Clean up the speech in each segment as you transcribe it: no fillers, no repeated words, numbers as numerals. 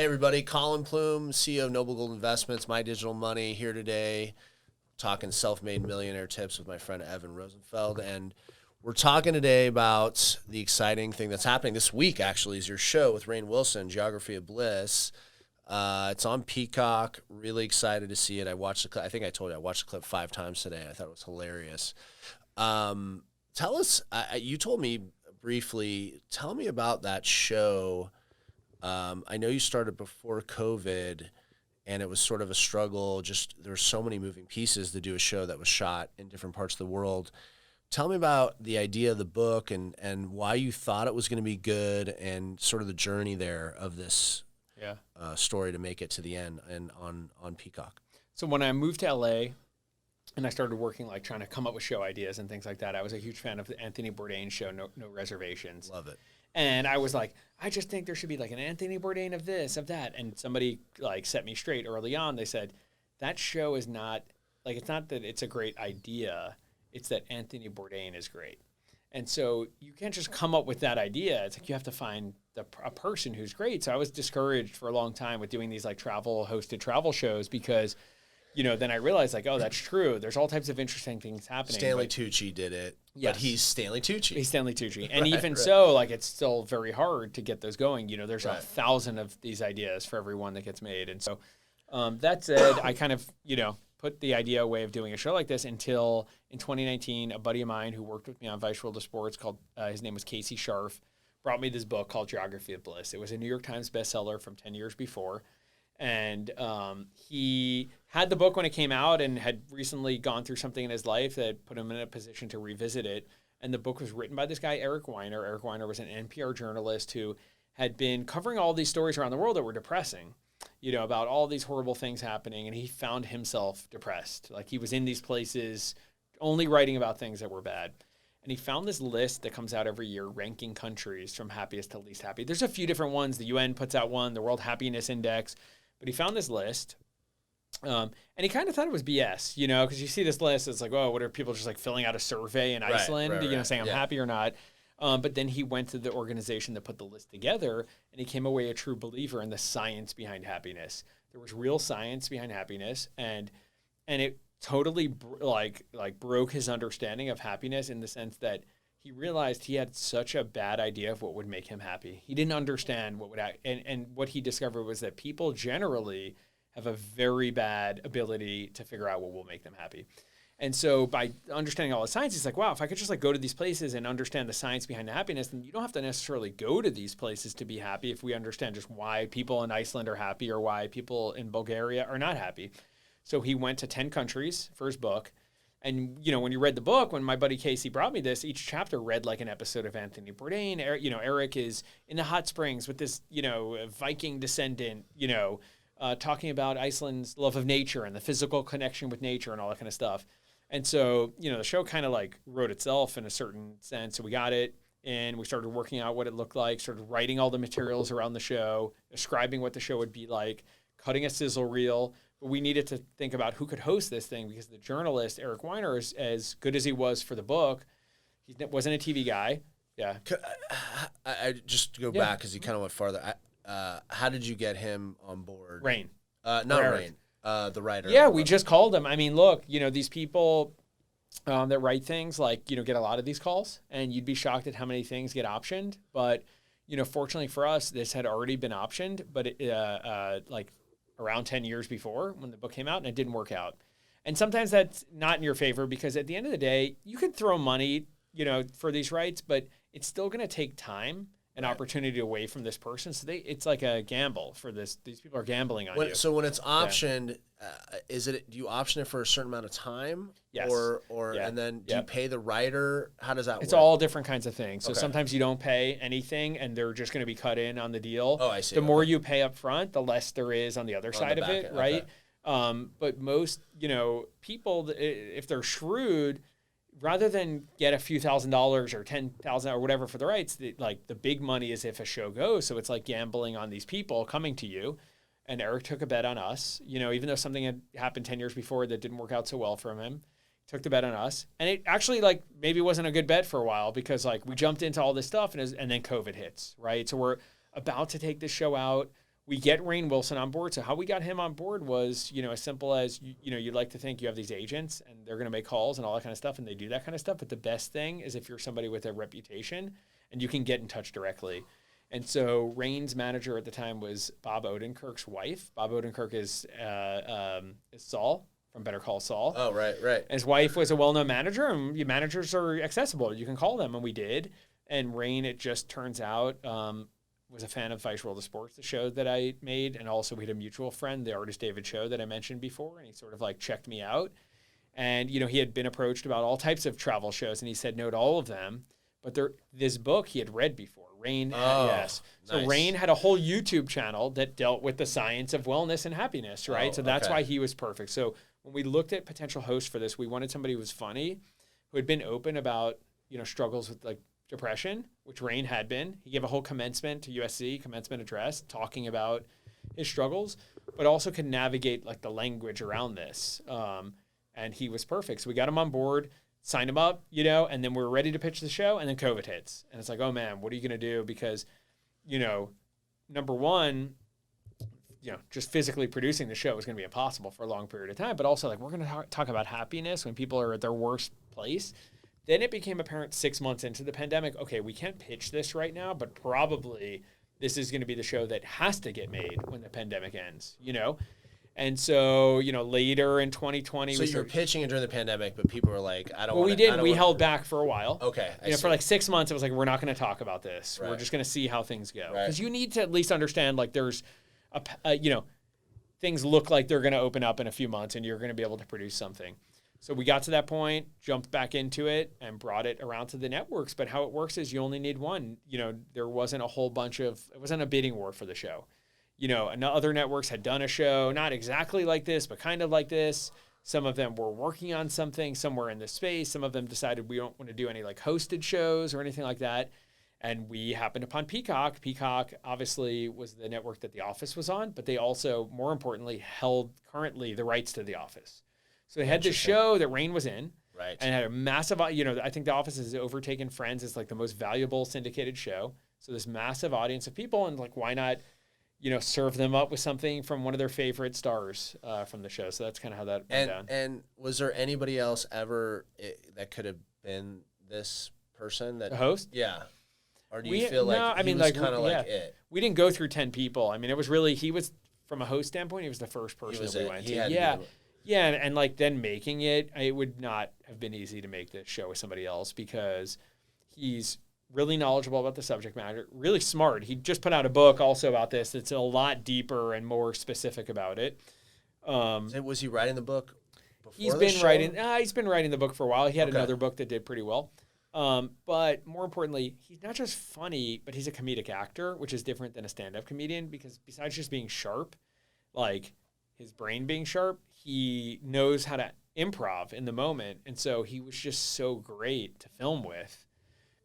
everybody, Colin Plume, CEO of Noble Gold Investments, My Digital Money, here today, talking self-made millionaire tips with my friend Evan Rosenfeld. And we're talking today about the exciting thing that's happening this week, actually, is your show with Rainn Wilson, Geography of Bliss. It's on Peacock. Really excited to see it. I watched the clip. I think I told you I watched the clip 5 times today. I thought it was hilarious. Tell us, you told me briefly, tell me about that show. I know you started before COVID, and it was sort of a struggle. Just there were so many moving pieces to do a show that was shot in different parts of the world. Tell me about the idea of the book and why you thought it was going to be good, and sort of the journey there of this story to make it to the end and on Peacock. So when I moved to LA and I started working, like trying to come up with show ideas and things like that, I was a huge fan of the Anthony Bourdain show, No Reservations. Love it. And I was like, I just think there should be like an Anthony Bourdain of this, of that. And somebody like set me straight early on. They said, that show is not, like, it's not that it's a great idea. It's that Anthony Bourdain is great. And so you can't just come up with that idea. It's like you have to find a person who's great. So I was discouraged for a long time with doing these like hosted travel shows because, you know, then I realized like, oh, that's true. There's all types of interesting things happening. Stanley Tucci did it. Yes. But he's Stanley Tucci. He's Stanley Tucci. And even so, like, it's still very hard to get those going. You know, there's 1,000 of these ideas for every one that gets made. And so that said, I kind of, you know, put the idea away of doing a show like this until in 2019, a buddy of mine who worked with me on Vice World of Sports called, his name was Casey Scharf, brought me this book called Geography of Bliss. It was a New York Times bestseller from 10 years before. And he had the book when it came out and had recently gone through something in his life that put him in a position to revisit it. And the book was written by this guy, Eric Weiner. Eric Weiner was an NPR journalist who had been covering all these stories around the world that were depressing, you know, about all these horrible things happening. And he found himself depressed. Like he was in these places only writing about things that were bad. And he found this list that comes out every year ranking countries from happiest to least happy. There's a few different ones. The UN puts out one, the World Happiness Index. But he found this list, and he kind of thought it was BS, you know, because you see this list, it's like, oh, what are people just like filling out a survey in Iceland, you know, saying I'm happy or not? But then he went to the organization that put the list together, and he came away a true believer in the science behind happiness. There was real science behind happiness, and it totally broke his understanding of happiness in the sense that he realized he had such a bad idea of what would make him happy. He didn't understand what would and what he discovered was that people generally have a very bad ability to figure out what will make them happy. And so by understanding all the science, he's like, wow, if I could just like go to these places and understand the science behind happiness, then you don't have to necessarily go to these places to be happy if we understand just why people in Iceland are happy or why people in Bulgaria are not happy. So he went to 10 countries for his book. And, you know, when you read the book, when my buddy Casey brought me this, each chapter read like an episode of Anthony Bourdain. You know, Eric is in the hot springs with this, you know, Viking descendant, you know, talking about Iceland's love of nature and the physical connection with nature and all that kind of stuff. And so, you know, the show kind of like wrote itself in a certain sense. So we got it and we started working out what it looked like, started writing all the materials around the show, describing what the show would be like, cutting a sizzle reel. But we needed to think about who could host this thing because the journalist, Eric Weiner, is as good as he was for the book. He wasn't a TV guy. Yeah. I just go back because he kind of went farther. How did you get him on board? Rainn. Not Rainn. The writer. Yeah, we just called him. I mean, look, you know, these people that write things like, you know, get a lot of these calls and you'd be shocked at how many things get optioned. But, you know, fortunately for us, this had already been optioned, but like around 10 years before when the book came out, and it didn't work out. And sometimes that's not in your favor because at the end of the day, you could throw money, you know, for these rights, but it's still going to take time and opportunity away from this person. So it's like a gamble for this. These people are gambling on you. So when it's optioned, do you option it for a certain amount of time? Yes. And then do you pay the writer? How does that work? It's all different kinds of things. So sometimes you don't pay anything and they're just going to be cut in on the deal. Oh, I see. The more you pay up front, the less there is on the other side of it, right? Okay. But most, you know, people, if they're shrewd, rather than get a few $1,000s or $10,000 or whatever for the rights, like the big money is if a show goes. So it's like gambling on these people coming to you. And Eric took a bet on us, you know, even though something had happened 10 years before that didn't work out so well for him. Took the bet on us. And it actually like maybe wasn't a good bet for a while because like we jumped into all this stuff and then COVID hits, right? So we're about to take this show out. we get Rainn Wilson on board. So how we got him on board was, as simple as, you'd like to think you have these agents and they're going to make calls and all that kind of stuff, and they do that kind of stuff. But the best thing is if you're somebody with a reputation and you can get in touch directly. And so Rainn's manager at the time was Bob Odenkirk's wife. Bob Odenkirk is Saul from Better Call Saul. Oh, right. His wife was a well-known manager, and managers are accessible. You can call them, and we did. And Rainn, it just turns out, was a fan of Vice World of Sports, the show that I made, and also we had a mutual friend, the artist David Cho that I mentioned before, and he sort of like checked me out. And, he had been approached about all types of travel shows, and he said no to all of them. But this book he had read before. Rainn, yes. So nice. Rainn had a whole YouTube channel that dealt with the science of wellness and happiness, right? So that's why he was perfect. So when we looked at potential hosts for this, we wanted somebody who was funny, who had been open about, struggles with like depression, which Rainn had been. He gave a whole commencement to USC, commencement address, talking about his struggles, but also could navigate like the language around this. And he was perfect. So we got him on board, signed him up, and then we were ready to pitch the show, and then COVID hits. And it's like, oh man, what are you going to do? Because, number one, just physically producing the show is going to be impossible for a long period of time. But also, like, we're going to talk about happiness when people are at their worst place. Then it became apparent 6 months into the pandemic, okay, we can't pitch this right now, but probably this is going to be the show that has to get made when the pandemic ends, And so, later in 2020... So you were pitching it during the pandemic, but people were like, I don't want to... Well, we did. We held back for a while. Okay. For like 6 months, it was like, we're not going to talk about this. Right. We're just going to see how things go. Right. Because you need to at least understand, like, there's, things look like they're going to open up in a few months and you're going to be able to produce something. So we got to that point, jumped back into it, and brought it around to the networks. But how it works is you only need one. There wasn't a whole bunch of... It wasn't a bidding war for the show. Other networks had done a show, not exactly like this, but kind of like this. Some of them were working on something somewhere in this space. Some of them decided we don't want to do any like hosted shows or anything like that. And we happened upon Peacock. Peacock obviously was the network that The Office was on, but they also, more importantly, held currently the rights to The Office. So they had this show that Rainn was in. Right. And had a massive, I think The Office has overtaken Friends as like the most valuable syndicated show. So this massive audience of people, and like, why not, serve them up with something from one of their favorite stars from the show. So that's kind of how that went down. And was there anybody else ever that could have been this person? The host? Yeah. Or do you feel like he was kind of like it? We didn't go through 10 people. I mean, it was really, he was, from a host standpoint, he was the first person that we went to. Yeah, and like then making it would not have been easy to make this show with somebody else because he's really knowledgeable about the subject matter, really smart. He just put out a book also about this that's a lot deeper and more specific about it. Was he writing the book before He's been writing the book for a while. He had another book that did pretty well. But more importantly, he's not just funny, but he's a comedic actor, which is different than a stand-up comedian because besides just being sharp, like his brain being sharp, he knows how to improv in the moment. And so he was just so great to film with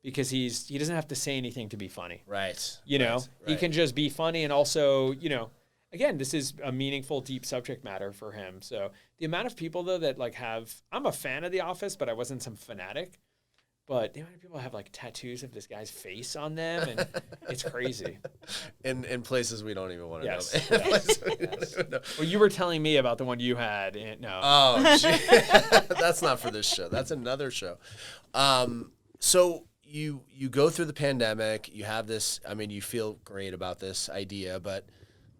because he doesn't have to say anything to be funny. Right. He can just be funny. And also, again, this is a meaningful, deep subject matter for him. So the amount of people though that like I'm a fan of The Office, but I wasn't some fanatic. But the amount of people have like tattoos of this guy's face on them, and it's crazy. In places we don't even want to know. Yes. Well, you were telling me about the one you had. No. Oh, that's not for this show. That's another show. So you go through the pandemic. You have this. I mean, you feel great about this idea, but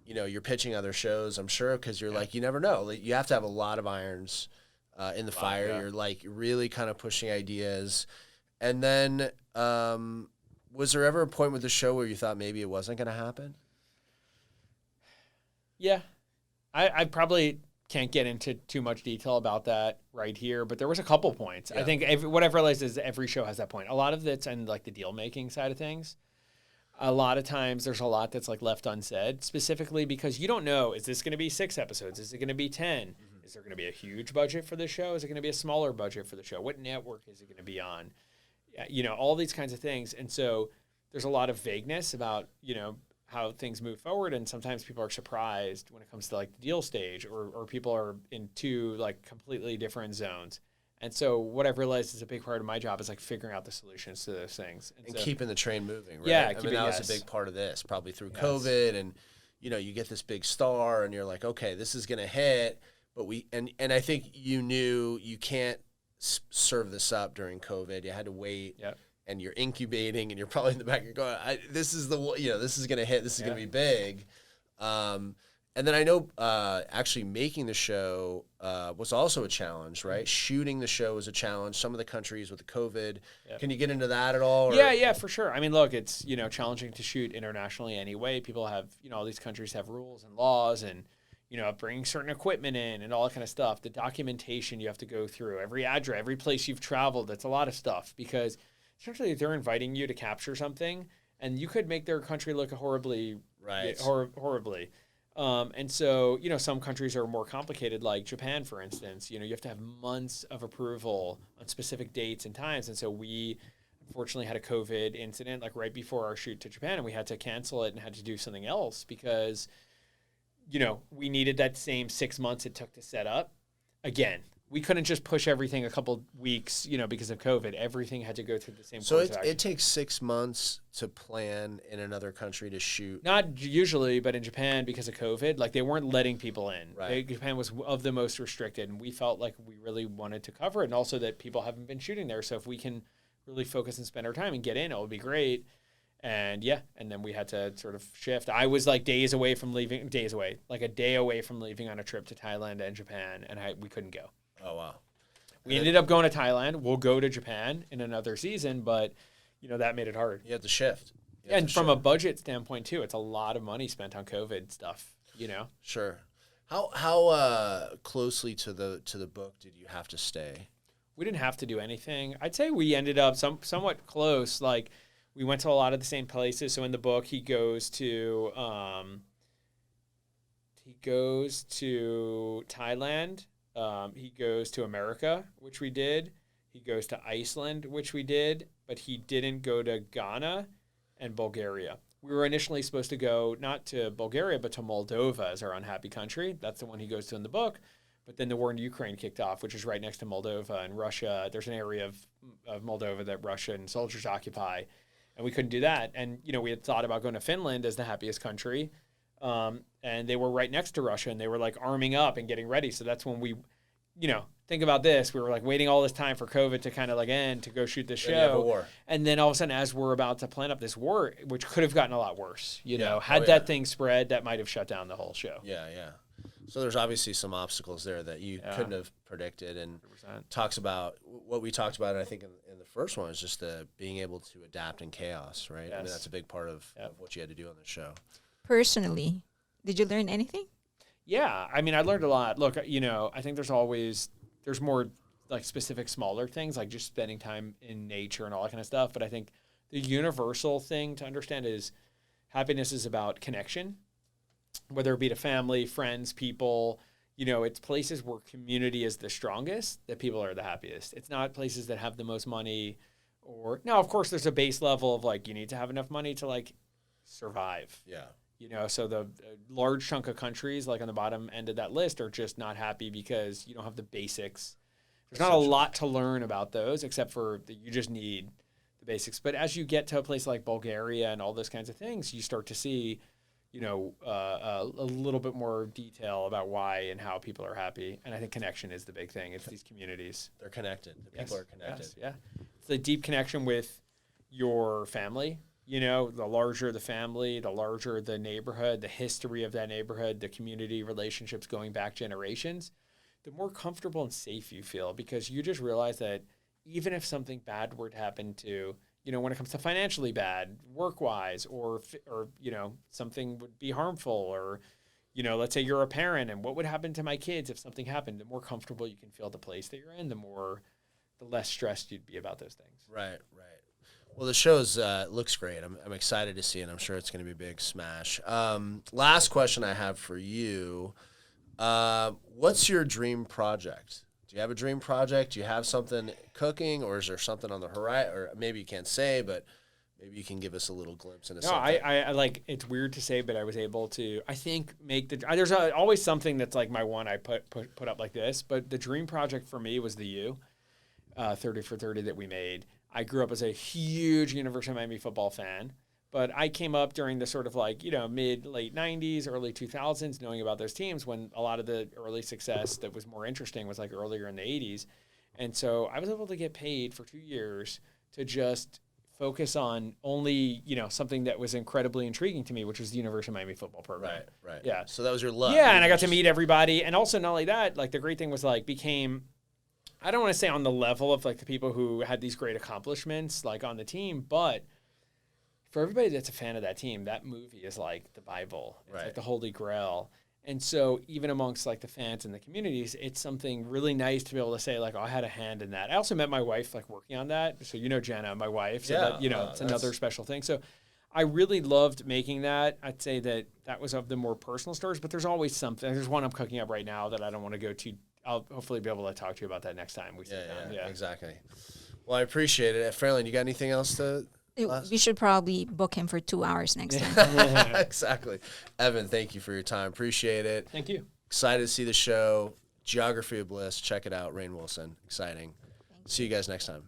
you're pitching other shows. I'm sure because you're like you never know. Like, you have to have a lot of irons in the fire. Yeah. You're like really kind of pushing ideas. And then, was there ever a point with the show where you thought maybe it wasn't going to happen? Yeah. I probably can't get into too much detail about that right here, but there was a couple points. Yeah. I think what I've realized is every show has that point. A lot of it's in like the deal-making side of things. A lot of times there's a lot that's like left unsaid, specifically because you don't know, is this going to be 6 episodes? Is it going to be 10? Mm-hmm. Is there going to be a huge budget for the show? Is it going to be a smaller budget for the show? What network is it going to be on? All these kinds of things. And so there's a lot of vagueness about, how things move forward. And sometimes people are surprised when it comes to like the deal stage or people are in 2 like completely different zones. And so what I've realized is a big part of my job is like figuring out the solutions to those things. And so, keeping the train moving, right? Yeah. That was a big part of this, probably through COVID and, you get this big star and you're like, okay, this is going to hit, but and I think you knew you can't serve this up during COVID. You had to wait. Yep. And you're incubating, and you're probably in the back. You're going, this is this is gonna hit. This is gonna be big. And then I know actually making the show was also a challenge, right? Shooting the show was a challenge. Some of the countries with the COVID. Yep. Can you get into that at all? Or? Yeah, for sure. I mean, look, it's challenging to shoot internationally anyway. People have all these countries have rules and laws, and bringing certain equipment in and all that kind of stuff. The documentation you have to go through, every address, every place you've traveled. That's a lot of stuff because essentially they're inviting you to capture something, and you could make their country look horribly. Horribly. And so, some countries are more complicated, like Japan, for instance. You have to have months of approval on specific dates and times. And so we unfortunately had a COVID incident like right before our shoot to Japan, and we had to cancel it and had to do something else because, we needed that same 6 months it took to set up. Again, we couldn't just push everything a couple weeks, because of COVID. Everything had to go through the same course of action. It takes 6 months to plan in another country to shoot? Not usually, but in Japan, because of COVID, like they weren't letting people in. Right. Japan was of the most restricted, and we felt like we really wanted to cover it, and also that people haven't been shooting there. So if we can really focus and spend our time and get in, it would be great. And and then we had to sort of shift. I was like a day away from leaving on a trip to Thailand and Japan, and we couldn't go. Oh, wow. We ended up going to Thailand. We'll go to Japan in another season, but, that made it hard. You have to shift. And from a budget standpoint, too, it's a lot of money spent on COVID stuff, Sure. How closely to the book did you have to stay? We didn't have to do anything. I'd say we ended up somewhat close. Like, we went to a lot of the same places. So in the book, he goes to Thailand. He goes to America, which we did. He goes to Iceland, which we did, but he didn't go to Ghana and Bulgaria. We were initially supposed to go not to Bulgaria, but to Moldova as our unhappy country. That's the one he goes to in the book. But then the war in Ukraine kicked off, which is right next to Moldova and Russia. There's an area of Moldova that Russian soldiers occupy, and we couldn't do that. And, we had thought about going to Finland as the happiest country. And they were right next to Russia, and they were like arming up and getting ready. So that's when we, think about this. We were like waiting all this time for COVID to kind of like end to go shoot this show. And then all of a sudden, as we're about to plan up this war, which could have gotten a lot worse, had that thing spread, that might have shut down the whole show. Yeah. So there's obviously some obstacles there that you couldn't have predicted, and 100%. Talks about what we talked about, I think, in the first one, is just being able to adapt in chaos, right? Yes. I mean, that's a big part of what you had to do on the show. Personally, did you learn anything? Yeah, I mean, I learned a lot. Look, I think there's more like specific smaller things, like just spending time in nature and all that kind of stuff. But I think the universal thing to understand is happiness is about connection, whether it be to family, friends, people. It's places where community is the strongest that people are the happiest. It's not places that have the most money now, of course, there's a base level of like you need to have enough money to like survive. Yeah. So the large chunk of countries like on the bottom end of that list are just not happy because you don't have the basics. There's not a lot to learn about those except for that you just need the basics. But as you get to a place like Bulgaria and all those kinds of things, you start to see, a little bit more detail about why and how people are happy. And I think connection is the big thing. It's these communities. They're connected. The people are connected. Yes, yeah. It's the deep connection with your family. The larger the family, the larger the neighborhood, the history of that neighborhood, the community relationships going back generations, the more comfortable and safe you feel because you just realize that even if something bad were to happen to, when it comes to financially bad, work-wise, or something would be harmful or, let's say you're a parent and what would happen to my kids if something happened, the more comfortable you can feel the place that you're in, the less stressed you'd be about those things. Right. Well, the show's looks great. I'm excited to see it. I'm sure it's going to be a big smash. Last question I have for you. What's your dream project? Do you have a dream project? Do you have something cooking, or is there something on the horizon? Or maybe you can't say, but maybe you can give us a little glimpse into something. I like, it's weird to say, but I was able to, I think, there's always something that's like my one I put up like this, but the dream project for me was the U, 30 for 30 that we made. I grew up as a huge University of Miami football fan, But I came up during the sort of like, mid, late 90s, early 2000s, knowing about those teams when a lot of the early success that was more interesting was like earlier in the 80s. And so I was able to get paid for 2 years to just focus on only, something that was incredibly intriguing to me, which was the University of Miami football program. Right. Yeah. So that was your love. Yeah, and I got to meet everybody. And also, not only that, like, the great thing was, like, I don't want to say on the level of, like, the people who had these great accomplishments, like, on the team, but for everybody that's a fan of that team, that movie is, like, the Bible. It's like the Holy Grail. And so even amongst, like, the fans and the communities, it's something really nice to be able to say, like, oh, I had a hand in that. I also met my wife, like, working on that. So, Jenna, my wife. So, that, it's another special thing. So I really loved making that. I'd say that was of the more personal stories, but there's always something. There's one I'm cooking up right now that I don't want to go to. I'll hopefully be able to talk to you about that next time we sit down. Yeah, exactly. Well, I appreciate it. Fairlane, you got anything else to... We should probably book him for 2 hours next time. Exactly. Evan, thank you for your time. Appreciate it. Thank you. Excited to see the show. Geography of Bliss. Check it out. Rainn Wilson. Exciting. See you guys next time.